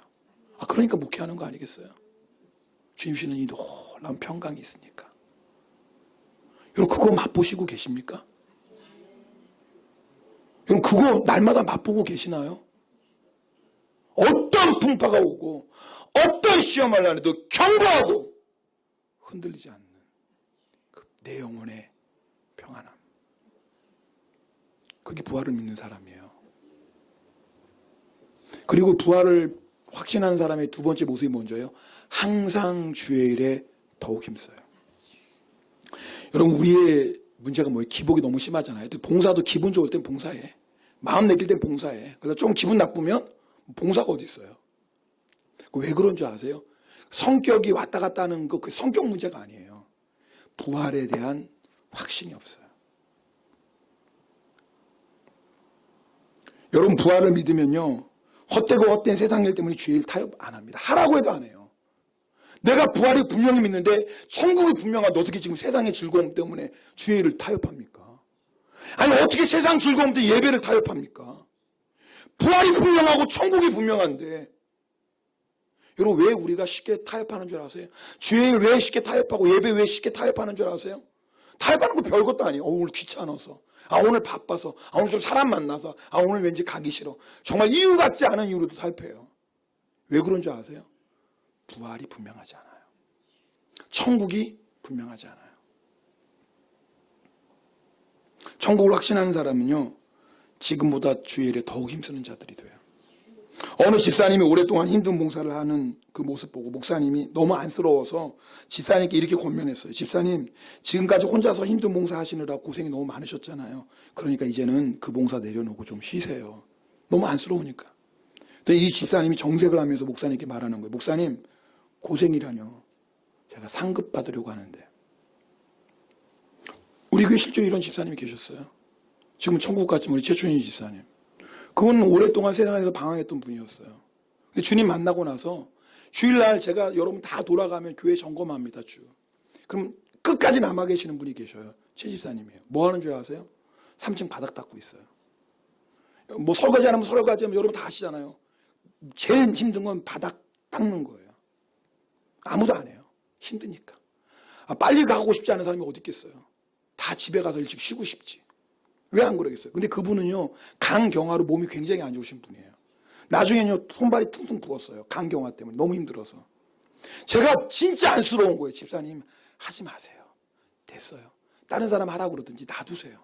Speaker 1: 그러니까 목회하는 거 아니겠어요? 주님 주시는 이 놀라운 평강이 있으니까. 여러분, 그거 맛보시고 계십니까? 여러분, 그거 날마다 맛보고 계시나요? 풍파가 오고 어떤 시험을 하려도 견고하고 흔들리지 않는 내 영혼의 평안함. 그게 부활을 믿는 사람이에요. 그리고 부활을 확신하는 사람의 두 번째 모습이 뭔지요? 항상 주의 일에 더욱 힘써요. 여러분, 우리의 문제가 뭐예요? 기복이 너무 심하잖아요. 봉사도 기분 좋을 땐 봉사해. 마음 내킬 땐 봉사해. 그래서 좀 기분 나쁘면 봉사가 어디 있어요? 왜 그런 줄 아세요? 성격이 왔다 갔다 하는 그 성격 문제가 아니에요. 부활에 대한 확신이 없어요. 여러분, 부활을 믿으면요, 헛되고 헛된 세상 일 때문에 주의 일 타협 안 합니다. 하라고 해도 안 해요. 내가 부활이 분명히 믿는데 천국이 분명한데 어떻게 지금 세상의 즐거움 때문에 주의 일을 타협합니까? 아니, 어떻게 세상 즐거움 때문에 예배를 타협합니까? 부활이 분명하고 천국이 분명한데. 여러분, 왜 우리가 쉽게 타협하는 줄 아세요? 주의 일 왜 쉽게 타협하고 예배 왜 쉽게 타협하는 줄 아세요? 타협하는 거 별것도 아니에요. 오늘 귀찮아서, 오늘 바빠서, 오늘 좀 사람 만나서, 오늘 왠지 가기 싫어. 정말 이유 같지 않은 이유로도 타협해요. 왜 그런 줄 아세요? 부활이 분명하지 않아요. 천국이 분명하지 않아요. 천국을 확신하는 사람은요, 지금보다 주의 일에 더욱 힘쓰는 자들이 돼요. 어느 집사님이 오랫동안 힘든 봉사를 하는 그 모습 보고 목사님이 너무 안쓰러워서 집사님께 이렇게 권면했어요. 집사님, 지금까지 혼자서 힘든 봉사 하시느라 고생이 너무 많으셨잖아요. 그러니까 이제는 그 봉사 내려놓고 좀 쉬세요. 너무 안쓰러우니까. 근데 이 집사님이 정색을 하면서 목사님께 말하는 거예요. 목사님, 고생이라뇨. 제가 상급 받으려고 하는데. 우리 교회 실제로 이런 집사님이 계셨어요. 지금은 천국 갔지만 우리 최춘희 집사님. 그분 오랫동안 세상에서 방황했던 분이었어요. 근데 주님 만나고 나서 주일날 제가 여러분 다 돌아가면 교회 점검합니다. 그럼 끝까지 남아 계시는 분이 계셔요. 최 집사님이에요. 뭐 하는 줄 아세요? 3층 바닥 닦고 있어요. 뭐 설거지 하면 여러분 다 아시잖아요. 제일 힘든 건 바닥 닦는 거예요. 아무도 안 해요. 힘드니까. 빨리 가고 싶지 않은 사람이 어디 있겠어요. 다 집에 가서 일찍 쉬고 싶지. 왜 안 그러겠어요? 근데 그분은요, 간경화로 몸이 굉장히 안 좋으신 분이에요. 나중에는요, 손발이 퉁퉁 부었어요. 간경화 때문에. 너무 힘들어서. 제가 진짜 안쓰러운 거예요. 집사님, 하지 마세요. 됐어요. 다른 사람 하라고 그러든지 놔두세요.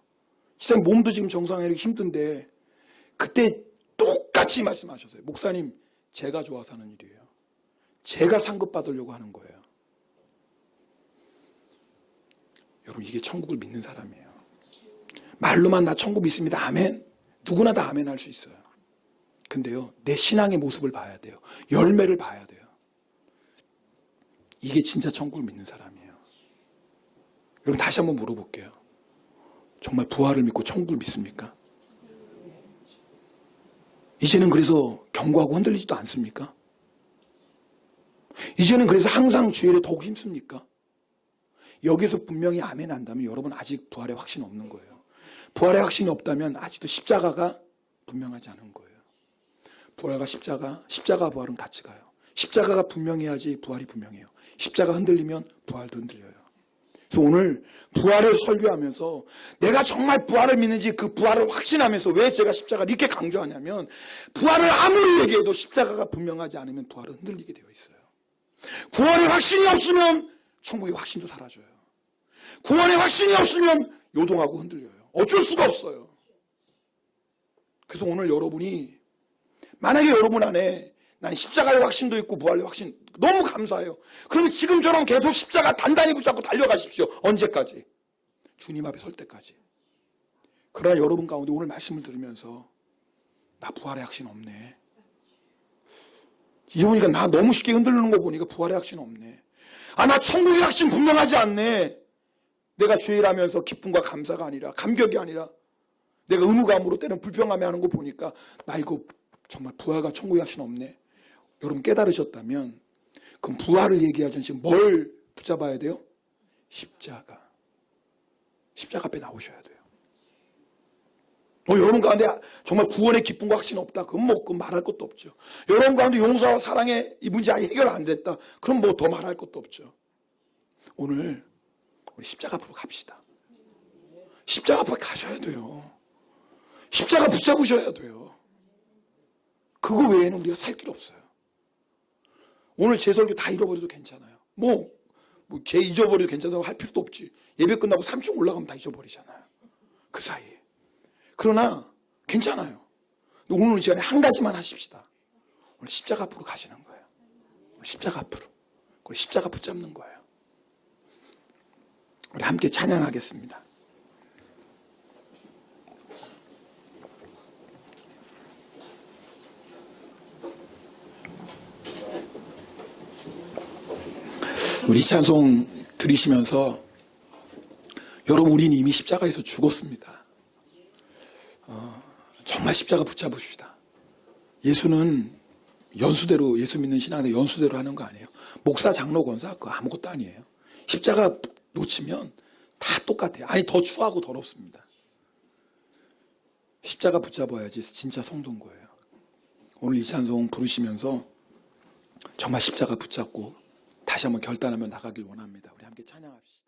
Speaker 1: 집사님 몸도 지금 정상회로 힘든데, 그때 똑같이 말씀하셨어요. 목사님, 제가 좋아서 하는 일이에요. 제가 상급 받으려고 하는 거예요. 여러분, 이게 천국을 믿는 사람이에요. 말로만 나 천국 믿습니다. 아멘. 누구나 다 아멘 할 수 있어요. 근데요, 내 신앙의 모습을 봐야 돼요. 열매를 봐야 돼요. 이게 진짜 천국을 믿는 사람이에요. 여러분, 다시 한번 물어볼게요. 정말 부활을 믿고 천국을 믿습니까? 이제는 그래서 견고하고 흔들리지도 않습니까? 이제는 그래서 항상 주일에 더욱 힘씁니까? 여기서 분명히 아멘 한다면 여러분 아직 부활의 확신이 없는 거예요. 부활의 확신이 없다면 아직도 십자가가 분명하지 않은 거예요. 부활과 십자가 부활은 같이 가요. 십자가가 분명해야지 부활이 분명해요. 십자가 흔들리면 부활도 흔들려요. 그래서 오늘 부활을 설교하면서 내가 정말 부활을 믿는지 그 부활을 확신하면서 왜 제가 십자가를 이렇게 강조하냐면 부활을 아무리 얘기해도 십자가가 분명하지 않으면 부활은 흔들리게 되어 있어요. 구원의 확신이 없으면 천국의 확신도 사라져요. 구원의 확신이 없으면 요동하고 흔들려요. 어쩔 수가 없어요. 그래서 오늘 여러분이 만약에 여러분 안에 나는 십자가의 확신도 있고 부활의 확신 너무 감사해요. 그러면 지금처럼 계속 십자가 단단히 붙잡고 달려가십시오. 언제까지? 주님 앞에 설 때까지. 그러나 여러분 가운데 오늘 말씀을 들으면서 나 부활의 확신 없네. 이제 보니까 나 너무 쉽게 흔들리는 거 보니까 부활의 확신 없네. 나 천국의 확신 분명하지 않네. 내가 죄일하면서 기쁨과 감사가 아니라 감격이 아니라 내가 의무감으로 때는 불평하며 하는 거 보니까 나 이거 정말 부활과 천국의 확신 없네. 여러분 깨달으셨다면 그럼 부활을 얘기하자면 지금 뭘 붙잡아야 돼요? 십자가 앞에 나오셔야 돼요. 여러분 가운데 정말 구원의 기쁨과 확신 없다. 그럼 뭐 말할 것도 없죠. 여러분 가운데 용서와 사랑의 이 문제 아직 해결 안 됐다. 그럼 뭐 더 말할 것도 없죠. 오늘 우리 십자가 앞으로 갑시다. 십자가 앞에 가셔야 돼요. 십자가 붙잡으셔야 돼요. 그거 외에는 우리가 살 길 없어요. 오늘 제 설교 다 잃어버려도 괜찮아요. 걔 잊어버려도 괜찮다고 할 필요도 없지. 예배 끝나고 3층 올라가면 다 잊어버리잖아요. 그 사이에. 그러나 괜찮아요. 오늘 이 시간에 한 가지만 하십시다. 오늘 십자가 앞으로 가시는 거예요. 오늘 십자가 앞으로. 그리고 십자가 붙잡는 거예요. 우리 함께 찬양하겠습니다. 우리 찬송 들으시면서 여러분, 우리는 이미 십자가에서 죽었습니다. 정말 십자가 붙잡으십시다. 예수는 연수대로, 예수 믿는 신앙에 연수대로 하는 거 아니에요. 목사, 장로, 권사 그거 아무것도 아니에요. 십자가 놓치면 다 똑같아요. 아니, 더 추하고 더럽습니다. 십자가 붙잡아야지 진짜 성도인 거예요. 오늘 이 찬송 부르시면서 정말 십자가 붙잡고 다시 한번 결단하며 나가길 원합니다. 우리 함께 찬양합시다.